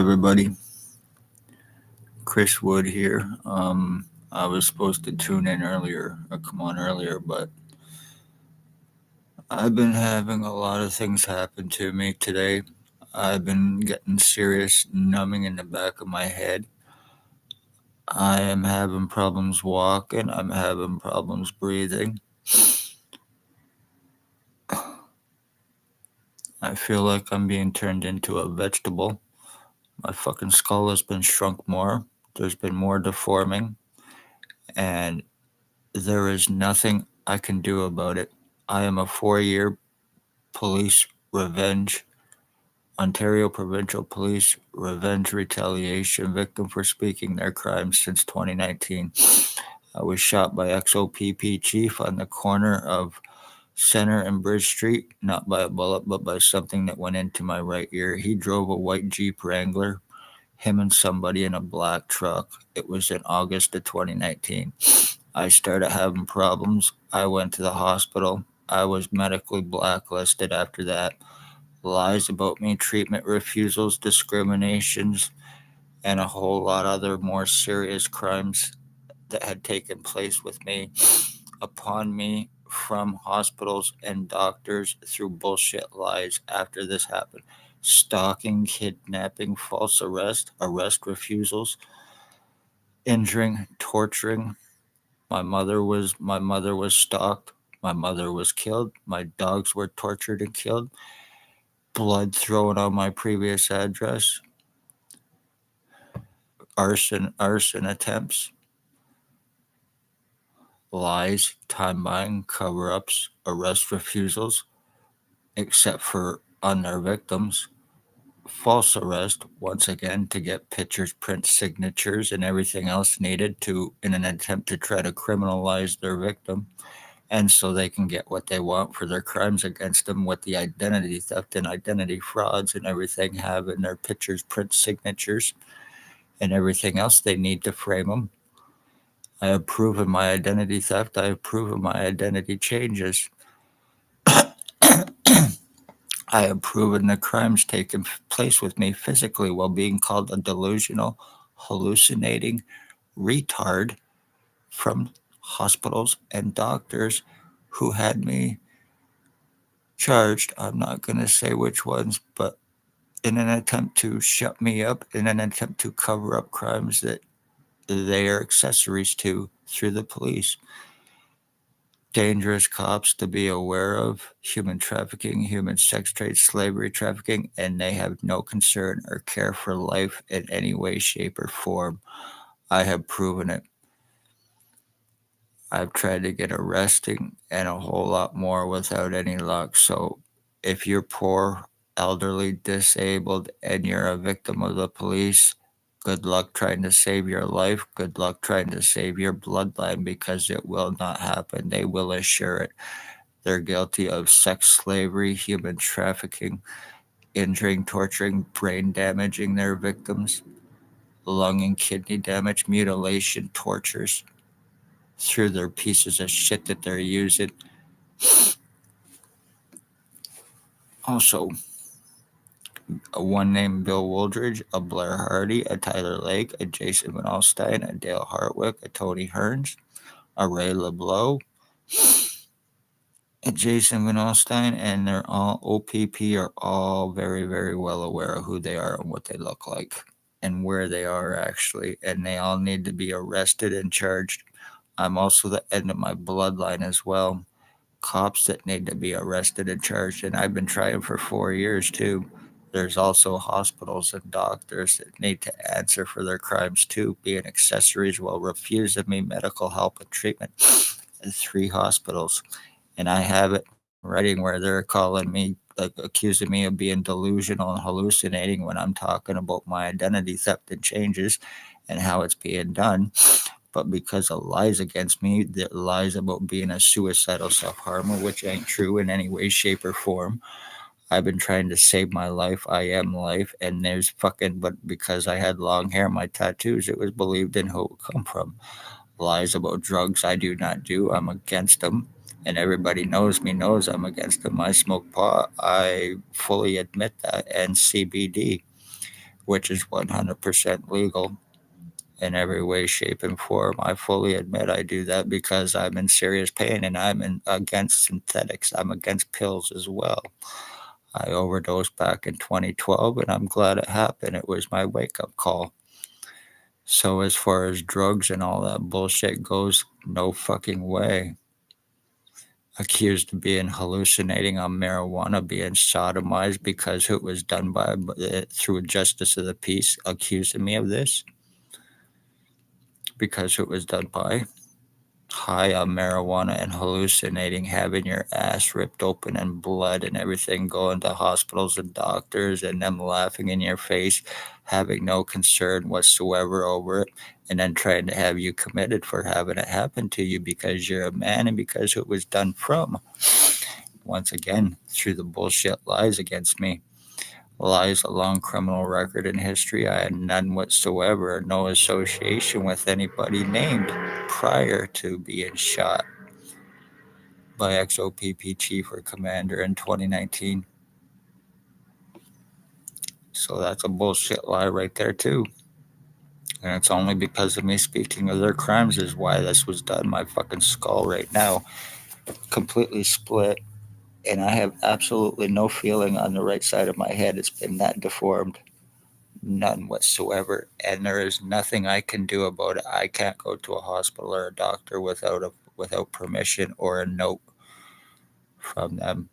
everybody. Chris Wood here. I was supposed to tune in earlier or come on earlier, but I've been having a lot of things happen to me today. I've been getting serious numbing in the back of my head. I am having problems walking. I'm having problems breathing. I feel like I'm being turned into a vegetable. My fucking skull has been shrunk more. There's been more deforming, and there is nothing I can do about it. I am a 4-year police revenge, Ontario provincial police revenge retaliation victim for speaking their crimes since 2019. I was shot by O.p.p chief on the corner of Center and Bridge Street, not by a bullet, but by something that went into my right ear. He drove a white Jeep Wrangler, him and somebody in a black truck. It was in August of 2019. I started having problems. I went to the hospital. I was medically blacklisted after that. Lies about me, treatment refusals, discriminations, and a whole lot other more serious crimes that had taken place with me, upon me, from hospitals and doctors through bullshit lies after this happened. Stalking, kidnapping, false arrest refusals, injuring, torturing. My mother was stalked. My mother was killed. My dogs were tortured and killed. Blood thrown on my previous address. Arson attempts. Lies, time buying, cover ups, arrest refusals, except for on their victims. False arrest, once again, to get pictures, prints, signatures, and everything else needed to in an attempt to try to criminalize their victim, and so they can get what they want for their crimes against them, what the identity theft and identity frauds and everything have in their pictures, prints, signatures, and everything else they need to frame them. I have proven my identity theft. I have proven my identity changes. I have proven the crimes taken place with me physically while being called a delusional, hallucinating retard from hospitals and doctors who had me charged. I'm not going to say which ones, but in an attempt to shut me up, in an attempt to cover up crimes that they are accessories to through the police. Dangerous cops to be aware of: human trafficking, human sex trade, slavery trafficking, and they have no concern or care for life in any way, shape, or form. I have proven it. I've tried to get arresting and a whole lot more without any luck. So if you're poor, elderly, disabled, and you're a victim of the police, good luck trying to save your life. Good luck trying to save your bloodline, because it will not happen. They will assure it. They're guilty of sex slavery, human trafficking, injuring, torturing, brain damaging their victims, lung and kidney damage, mutilation, tortures through their pieces of shit that they're using. Also, a one named Bill Wooldridge, a Blair Hardy, a Tyler Lake, a Jason Van Alstyne, a Dale Hartwick, a Tony Hearns, a Ray LeBlanc, a Jason Van Alstyne, and they're all O.p.p are all very, very well aware of who they are and what they look like and where they are actually, and they all need to be arrested and charged. I'm also the end of my bloodline as well. Cops that need to be arrested and charged, and I've been trying for 4 years too. There's also hospitals and doctors that need to answer for their crimes too, being accessories while refusing me medical help and treatment at 3 hospitals. And I have it in writing where they're calling me, like accusing me of being delusional and hallucinating when I'm talking about my identity theft and changes and how it's being done. But because of lies against me, the lies about being a suicidal self-harmer, which ain't true in any way, shape, or form. I've been trying to save my life. I am life, and there's fucking. But because I had long hair, my tattoos, it was believed in who it would come from. Lies about drugs, I do not do. I'm against them, and everybody knows me, knows I'm against them. I smoke pot. I fully admit that, and CBD. which is 100% legal in every way, shape, and form. I fully admit I do that because I'm in serious pain and against synthetics. I'm against pills as well. I overdosed back in 2012 and I'm glad it happened. It was my wake up call. So, as far as drugs and all that bullshit goes, no fucking way. Accused of being hallucinating on marijuana, being sodomized because it was done by through a justice of the peace, accusing me of this because it was done by high on marijuana and hallucinating, having your ass ripped open and blood and everything, going to hospitals and doctors and them laughing in your face, having no concern whatsoever over it, and then trying to have you committed for having it happen to you because you're a man and because it was done from, once again, through the bullshit lies against me. Lies, a long criminal record in history. I had none whatsoever, no association with anybody named prior to being shot by O.p.p chief or commander in 2019. So that's a bullshit lie right there, too. And it's only because of me speaking of their crimes is why this was done. My fucking skull right now completely split, and I have absolutely no feeling on the right side of my head. It's been that deformed. None whatsoever, and there is nothing I can do about it. I can't go to a hospital or a doctor without permission or a note from them,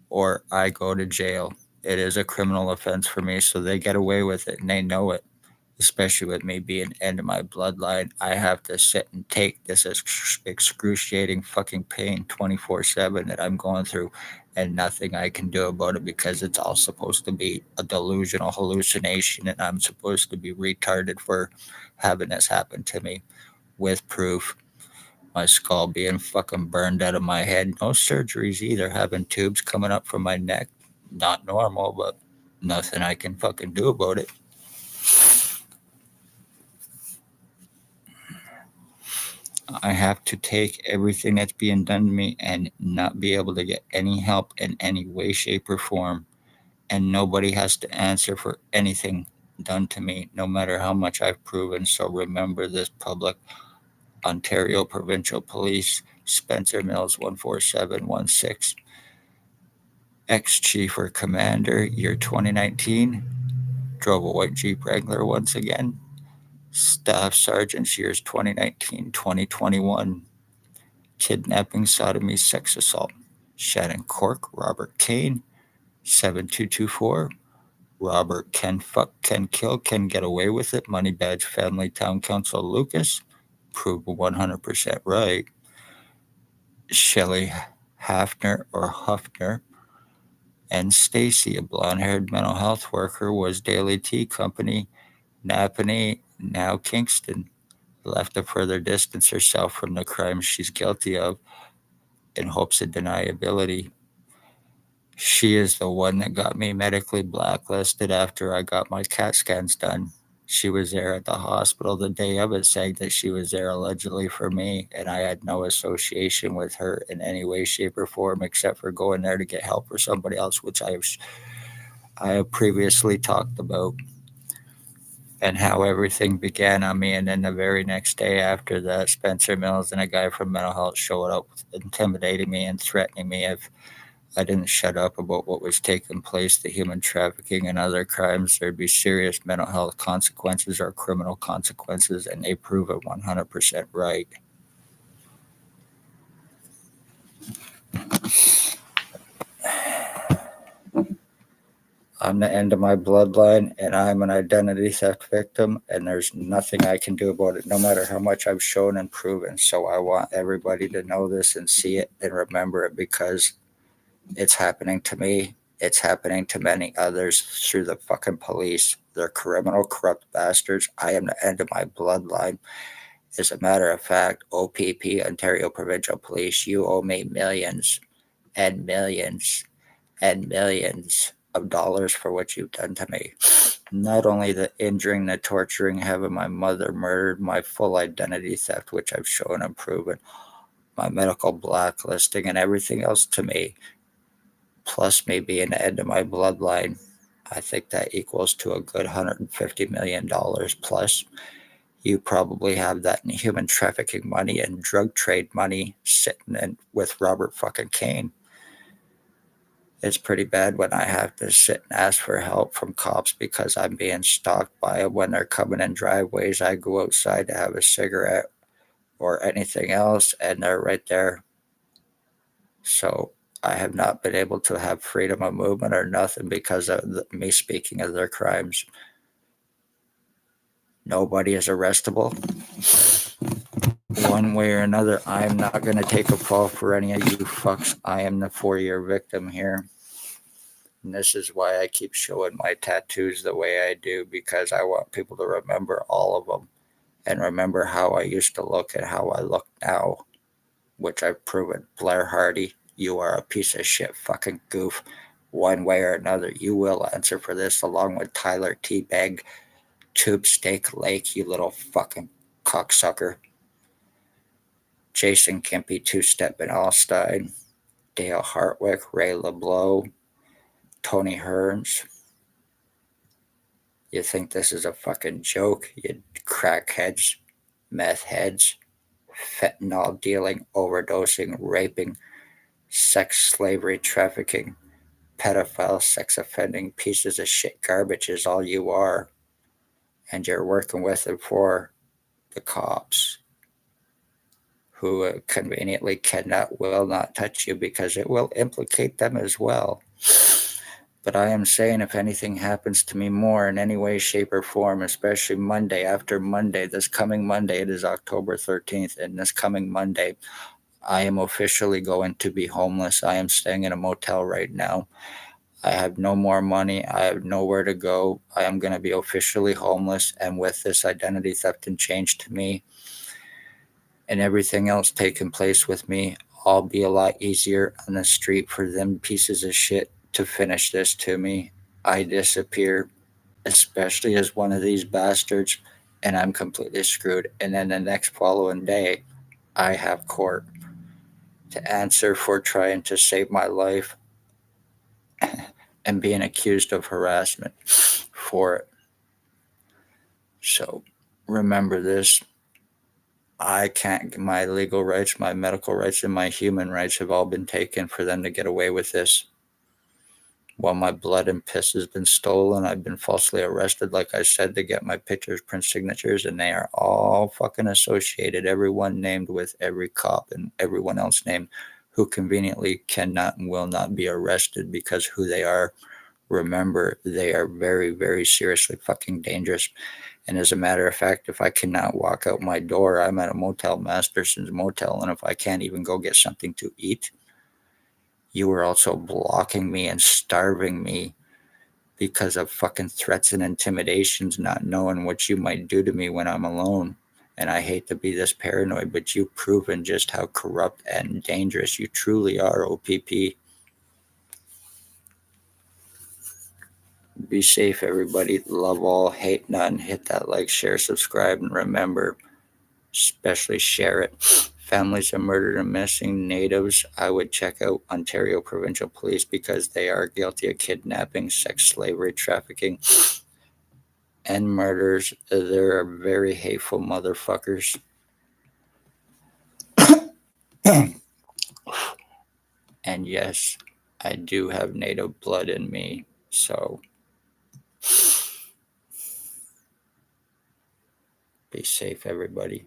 or I go to jail. It is a criminal offense for me, so they get away with it, and they know it. Especially with me being into my bloodline, I have to sit and take this excruciating fucking pain 24/7 that I'm going through, and nothing I can do about it because it's all supposed to be a delusional hallucination, and I'm supposed to be retarded for having this happen to me with proof. My skull being fucking burned out of my head. No surgeries either. Having tubes coming up from my neck. Not normal, but nothing I can fucking do about it. I have to take everything that's being done to me and not be able to get any help in any way, shape, or form. And nobody has to answer for anything done to me, no matter how much I've proven. So remember this, public. Ontario Provincial Police, Spencer Mills 14716, ex chief or commander, year 2019, drove a white Jeep Wrangler once again. Staff sergeants, years 2019 2021. Kidnapping, sodomy, sex assault. Shannon Cork, Robert Kane, 7224. Robert Can Fuck, Can Kill, Can Get Away With It, Money Badge Family Town Council Lucas, prove 100% right. Shelley Hafner or Huffner, and Stacy, a blonde haired mental health worker, was Daily Tea Company, Napanee, now Kingston. Left to further distance herself from the crimes she's guilty of in hopes of deniability. She is the one that got me medically blacklisted after I got my CAT scans done. She was there at the hospital the day of it, saying that she was there allegedly for me, and I had no association with her in any way, shape, or form except for going there to get help for somebody else, which I have previously talked about, and how everything began on me. And then the very next day after that, Spencer Mills and a guy from mental health showed up, intimidating me and threatening me if I didn't shut up about what was taking place, the human trafficking and other crimes, there'd be serious mental health consequences or criminal consequences, and they prove it 100% right. I'm the end of my bloodline, and I'm an identity theft victim, and there's nothing I can do about it, no matter how much I've shown and proven. So I want everybody to know this and see it and remember it, because it's happening to me. It's happening to many others through the fucking police. They're criminal, corrupt bastards. I am the end of my bloodline. As a matter of fact, O.p.p, Ontario Provincial Police, you owe me millions and millions and millions of dollars for what you've done to me. Not only the injuring, the torturing, having my mother murdered, my full identity theft, which I've shown and proven, my medical blacklisting, and everything else to me, plus me being the end of my bloodline. I think that equals to a good $150 million plus. You probably have that in human trafficking money and drug trade money sitting in with Robert fucking Kane. It's pretty bad when I have to sit and ask for help from cops because I'm being stalked by them when they're coming in driveways. I go outside to have a cigarette or anything else, and they're right there. So I have not been able to have freedom of movement or nothing because of me speaking of their crimes. Nobody is arrestable. One way or another, I am not going to take a fall for any of you fucks. I am the 4-year victim here. And this is why I keep showing my tattoos the way I do, because I want people to remember all of them and remember how I used to look and how I look now, which I've proven. Blair Hardy, you are a piece of shit fucking goof. One way or another, you will answer for this, along with Tyler Teabag, Tube Steak Lake, you little fucking cocksucker. Jason Kempe, Two-Step and Allstein, Dale Hartwick, Ray LeBlanc, Tony Hearns. You think this is a fucking joke, you crackheads, meth heads, fentanyl dealing, overdosing, raping, sex slavery, trafficking, pedophile, sex offending pieces of shit garbage is all you are. And you're working with and for the cops who conveniently cannot, will not touch you because it will implicate them as well. But I am saying if anything happens to me more in any way, shape, or form, especially Monday after Monday, this coming Monday, it is October 13th, and this coming Monday, I am officially going to be homeless. I am staying in a motel right now. I have no more money. I have nowhere to go. I am going to be officially homeless. And with this identity theft and change to me and everything else taking place with me, I'll be a lot easier on the street for them pieces of shit to finish this to me. I disappear, especially as one of these bastards, and I'm completely screwed. And then the next following day, I have court to answer for trying to save my life and being accused of harassment for it. So remember this. I can't, my legal rights, my medical rights, and my human rights have all been taken for them to get away with this. While my blood and piss has been stolen, I've been falsely arrested, like I said, to get my pictures, print signatures, and they are all fucking associated, everyone named with every cop and everyone else named who conveniently cannot and will not be arrested because who they are. Remember, they are very, very seriously fucking dangerous. And as a matter of fact, if I cannot walk out my door, I'm at a motel, Masterson's Motel, and if I can't even go get something to eat, you are also blocking me and starving me because of fucking threats and intimidations, not knowing what you might do to me when I'm alone. And I hate to be this paranoid, but you've proven just how corrupt and dangerous you truly are, O.p.p. Be safe, everybody. Love all, hate none. Hit that like, share, subscribe, and remember, especially share it. Families of murdered and missing natives, I would check out Ontario Provincial Police because they are guilty of kidnapping, sex slavery, trafficking, and murders. They're very hateful motherfuckers. And yes, I do have native blood in me, so be safe, everybody.